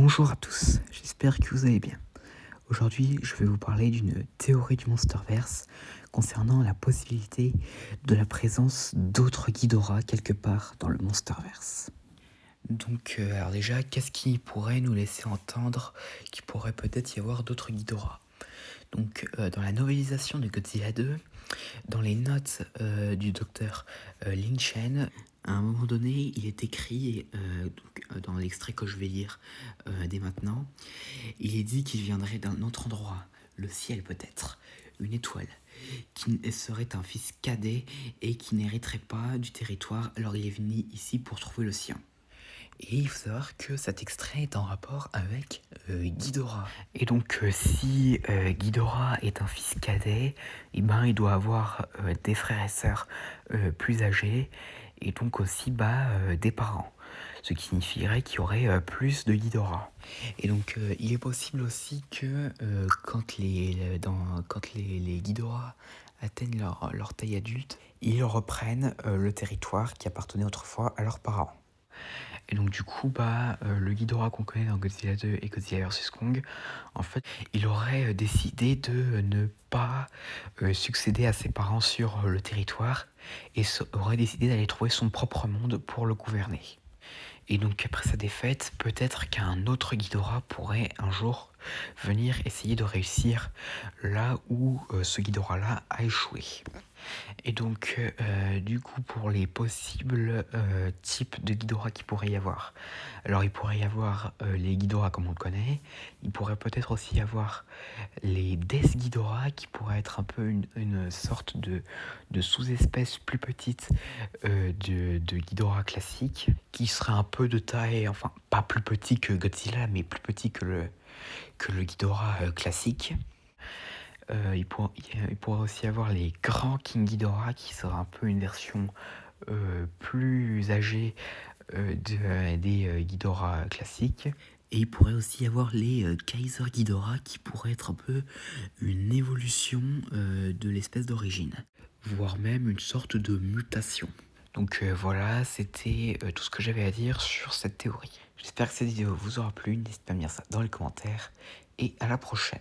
Bonjour à tous, j'espère que vous allez bien. Aujourd'hui, je vais vous parler d'une théorie du Monsterverse concernant la possibilité de la présence d'autres Ghidorah quelque part dans le Monsterverse. Donc, alors déjà, qu'est-ce qui pourrait nous laisser entendre qu'il pourrait peut-être y avoir d'autres Ghidorah? Donc, dans la novélisation de Godzilla 2, dans les notes du docteur Lin Chen, à un moment donné, il est écrit, dans l'extrait que je vais lire dès maintenant, il est dit qu'il viendrait d'un autre endroit, le ciel peut-être, une étoile, qui serait un fils cadet et qui n'hériterait pas du territoire, alors il est venu ici pour trouver le sien. Et il faut savoir que cet extrait est en rapport avec Ghidorah. Et donc si Ghidorah est un fils cadet, eh ben, il doit avoir des frères et sœurs plus âgés et donc aussi des parents. Ce qui signifierait qu'il y aurait plus de Ghidorah. Et donc il est possible aussi que quand les Ghidorah atteignent leur taille adulte, ils reprennent le territoire qui appartenait autrefois à leurs parents. Et donc du coup, le Ghidorah qu'on connaît dans Godzilla 2 et Godzilla vs Kong, en fait, il aurait décidé de ne pas succéder à ses parents sur le territoire et aurait décidé d'aller trouver son propre monde pour le gouverner. Et donc après sa défaite, peut-être qu'un autre Ghidorah pourrait un jour venir essayer de réussir là où ce Ghidorah-là a échoué. Et donc, du coup, pour les possibles types de Ghidorah qu'il pourrait y avoir, alors il pourrait y avoir les Ghidorah comme on le connaît, il pourrait peut-être aussi y avoir les Death Ghidorah qui pourraient être un peu une sorte de sous-espèce plus petite de Ghidorah classique, qui serait un peu de taille, enfin pas plus petit que Godzilla, mais plus petit que le Ghidorah classique. Il pourrait aussi avoir les grands King Ghidorah qui sera un peu une version plus âgée des Ghidorah classiques. Et il pourrait aussi y avoir les Kaiser Ghidorah qui pourraient être un peu une évolution de l'espèce d'origine, voire même une sorte de mutation. Donc voilà, c'était tout ce que j'avais à dire sur cette théorie. J'espère que cette vidéo vous aura plu, n'hésitez pas à me dire ça dans les commentaires et à la prochaine.